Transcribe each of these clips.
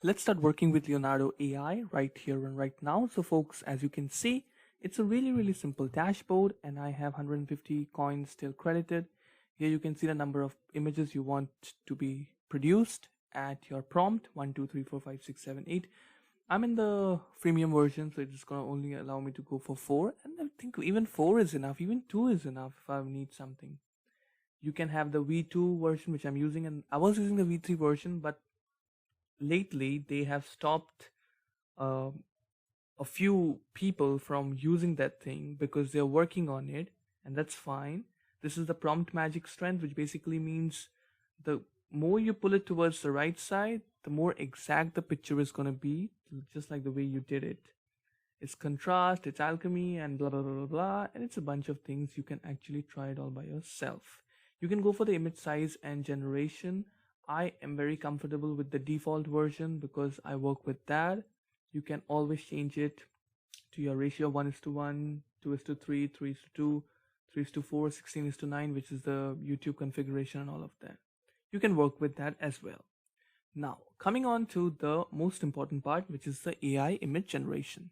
Let's start working with Leonardo AI right here and right now. So folks, as you can see, it's a really simple dashboard and I have 150 coins still credited. Here you can see the number of images you want to be produced at your prompt 1, 2, 3, 4, 5, 6, 7, 8. I'm in the freemium version, so it's gonna only allow me to go for 4, and I think even 4 is enough, even 2 is enough if I need something. You can have the V2 version, which I'm using, and I was using the V3 version, but lately they have stopped uh, a few people from using that thing because they're working on it, and that's fine. This is the prompt magic strength, which basically means the more you pull it towards the right side, the more exact the picture is going to be, just like the way you did it. It's contrast, it's alchemy, and blah blah blah blah blah, and it's a bunch of things. You can actually try it all by yourself. You can go for the image size and generation. I am very comfortable with the default version because I work with that. You can always change it to your ratio 1:1, 2:3, 3:2, 3:4, 16:9, which is the YouTube configuration and all of that. You can work with that as well. Now, coming on to the most important part, which is the AI image generation.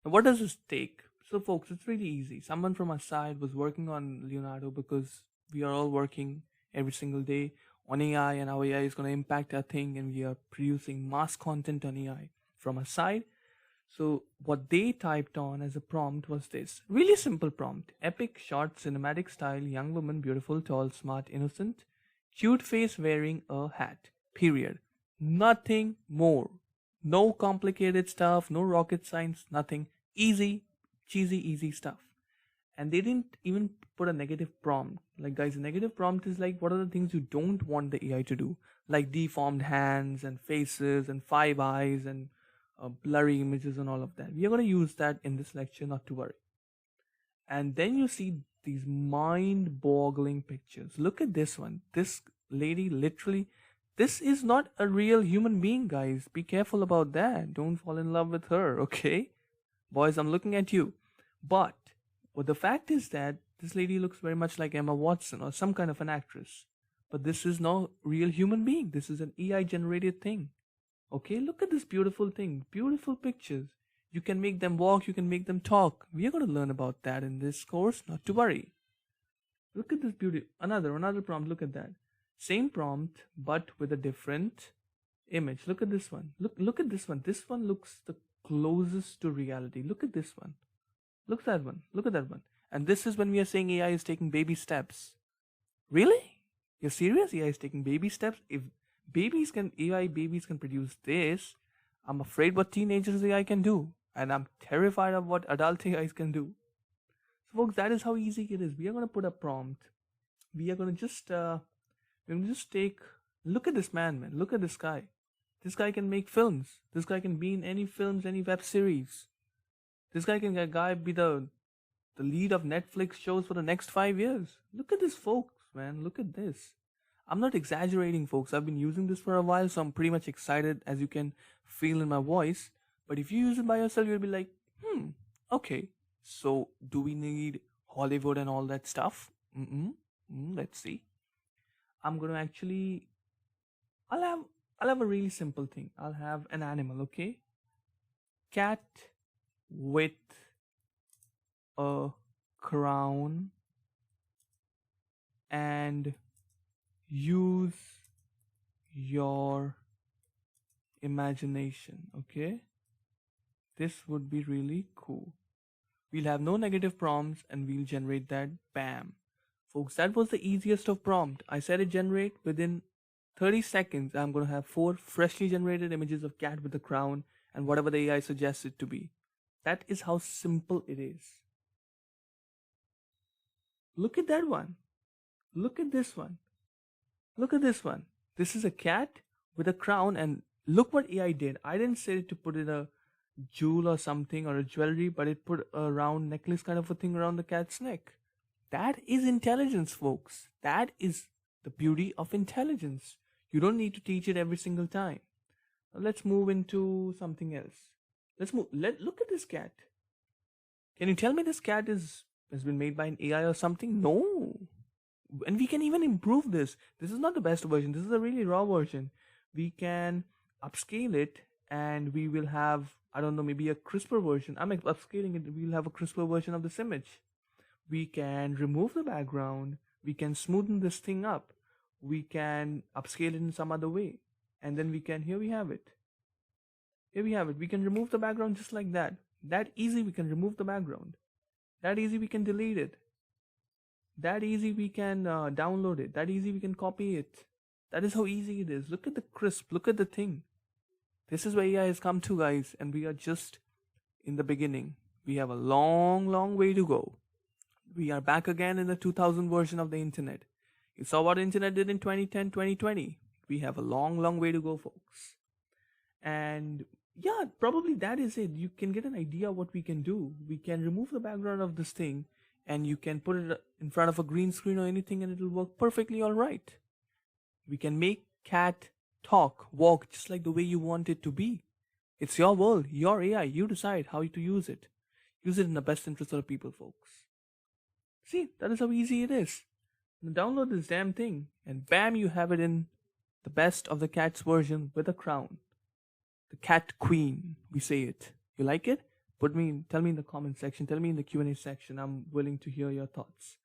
Now, what does this take? So, folks, it's really easy. Someone from our side was working on Leonardo because we are all working every single day on AI, and how AI is going to impact our thing, and we are producing mass content on AI from our side. So what they typed on as a prompt was this really simple prompt: epic, short, cinematic style, young woman, beautiful, tall, smart, innocent, cute face, wearing a hat. Period. Nothing more. No complicated stuff, no rocket science, nothing. Easy, cheesy, easy stuff. And they didn't even put a negative prompt. Like, guys, a negative prompt is like, what are the things you don't want the AI to do? Like deformed hands and faces and 5 eyes and blurry images and all of that. We are going to use that in this lecture, not to worry. And then you see these mind-boggling pictures. Look at this one. This lady literally, this is not a real human being, guys. Be careful about that. Don't fall in love with her, okay? Boys, I'm looking at you. But the fact is that this lady looks very much like Emma Watson or some kind of an actress. But this is no real human being. This is an AI generated thing. Okay, look at this beautiful thing. Beautiful pictures. You can make them walk, you can make them talk. We are going to learn about that in this course, not to worry. Look at this beauty. Another prompt. Look at that. Same prompt, but with a different image. Look at this one. Look at this one. This one looks the closest to reality. Look at this one. Look at that one. Look at that one. And this is when we are saying AI is taking baby steps. Really? You're serious? AI is taking baby steps? If AI babies can produce this, I'm afraid what teenagers AI can do. And I'm terrified of what adult AIs can do. So folks, that is how easy it is. We are going to put a prompt. We are going to just take, look at this man. Look at this guy. This guy can make films. This guy can be in any films, any web series. This guy can be the lead of Netflix shows for the next 5 years. Look at this, folks, man. Look at this. I'm not exaggerating, folks. I've been using this for a while, so I'm pretty much excited, as you can feel in my voice. But if you use it by yourself, you'll be like, okay. So do we need Hollywood and all that stuff? Let's see. I'm gonna actually, I'll have a really simple thing. I'll have an animal, okay? Cat with a crown, and use your imagination, okay? This would be really cool. We'll have no negative prompts and we'll generate that. Bam. Folks, that was the easiest of prompt. I said it generate within 30 seconds. I'm going to have 4 freshly generated images of cat with a crown and whatever the AI suggests it to be. That is how simple it is. Look at that one. Look at this one. Look at this one. This is a cat with a crown, and look what AI did. I didn't say to put in a jewel or something or a jewelry, but it put a round necklace kind of a thing around the cat's neck. That is intelligence, folks. That is the beauty of intelligence. You don't need to teach it every single time. Now let's move into something else. Look at this cat. Can you tell me this cat has been made by an AI or something? No. And we can even improve this. This is not the best version. This is a really raw version. We can upscale it, and we will have, I don't know, maybe a crisper version. I'm upscaling it, we'll have a crisper version of this image. We can remove the background, we can smoothen this thing up, we can upscale it in some other way, and then we can, here we have it. Here we have it. We can remove the background just like that. That easy we can remove the background. That easy we can delete it. That easy we can download it. That easy we can copy it. That is how easy it is. Look at the crisp. Look at the thing. This is where AI has come to, guys, and we are just in the beginning. We have a long, long way to go. We are back again in the 2000 version of the internet. You saw what internet did in 2010, 2020. We have a long, long way to go, folks. And yeah, probably that is it. You can get an idea what we can do. We can remove the background of this thing, and you can put it in front of a green screen or anything, and it will work perfectly all right. We can make cat talk, walk just like the way you want it to be. It's your world, your AI. You decide how to use it. Use it in the best interest of the people, folks. See, that is how easy it is. Now download this damn thing, and bam, you have it in the best of the cat's version with a crown. The cat queen, we say it. You like it? Tell me in the comment section. Tell me in the Q&A section. I'm willing to hear your thoughts.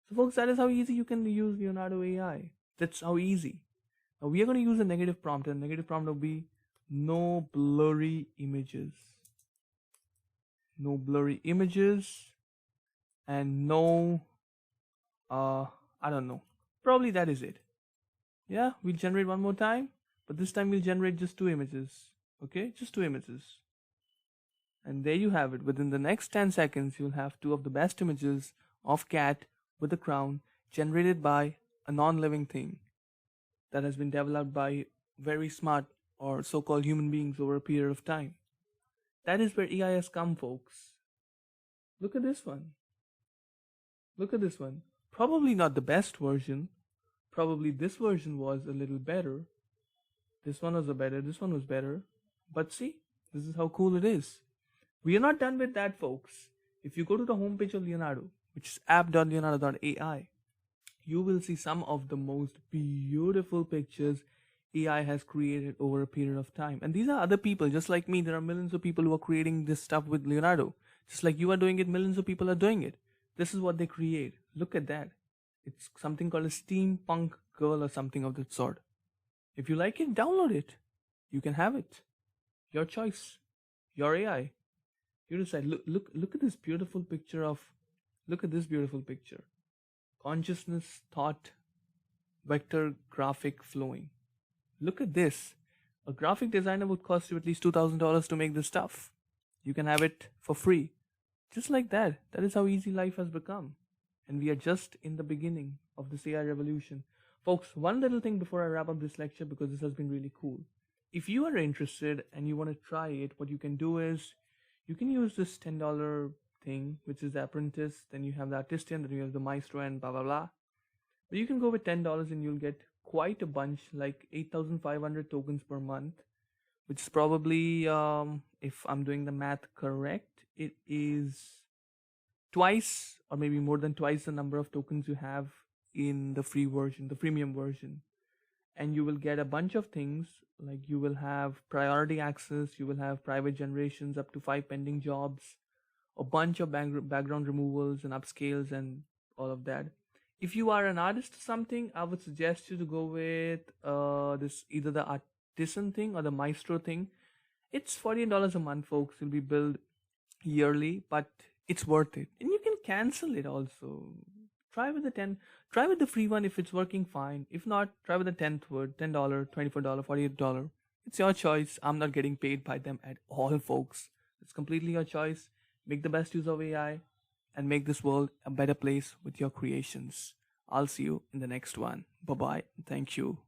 So, folks, that is how easy you can use Leonardo AI. That's how easy. Now, we are going to use a negative prompt, and the negative prompt will be no blurry images. No blurry images, and no, I don't know. Probably that is it. Yeah, we'll generate one more time, but this time we'll generate just 2 images. Okay, just 2 images. And there you have it. Within the next 10 seconds, you'll have 2 of the best images of cat with a crown generated by a non-living thing that has been developed by very smart or so-called human beings over a period of time. That is where AI has come, folks. Look at this one. Look at this one. Probably not the best version. Probably this version was a little better. This one was better. This one was better. But see, this is how cool it is. We are not done with that, folks. If you go to the homepage of Leonardo, which is app.leonardo.ai, you will see some of the most beautiful pictures AI has created over a period of time. And these are other people, just like me. There are millions of people who are creating this stuff with Leonardo. Just like you are doing it, millions of people are doing it. This is what they create. Look at that. It's something called a steampunk girl or something of that sort. If you like it, download it. You can have it. Your choice. Your AI. You decide. Look at this beautiful picture of. Look at this beautiful picture. Consciousness, thought, vector, graphic flowing. Look at this. A graphic designer would cost you at least $2,000 to make this stuff. You can have it for free. Just like that. That is how easy life has become. And we are just in the beginning of this AI revolution. Folks, one little thing before I wrap up this lecture, because this has been really cool. If you are interested and you want to try it, what you can do is you can use this $10 thing, which is the apprentice. Then you have the artisan, then you have the maestro, and blah blah blah. But you can go with $10 and you'll get quite a bunch, like 8,500 tokens per month, which is probably, if I'm doing the math correct, it is twice or maybe more than twice the number of tokens you have in the free version, the premium version. And you will get a bunch of things, like you will have priority access, you will have private generations, up to 5 pending jobs, a bunch of background removals and upscales and all of that. If you are an artist or something, I would suggest you to go with this, either the artisan thing or the maestro thing. It's $48 a month, folks. It'll be billed yearly, but it's worth it. And you can cancel it also. Try with the free one if it's working fine. If not, try with the 10th word, $10, $24, $48. It's your choice. I'm not getting paid by them at all, folks. It's completely your choice. Make the best use of AI and make this world a better place with your creations. I'll see you in the next one. Bye-bye. Thank you.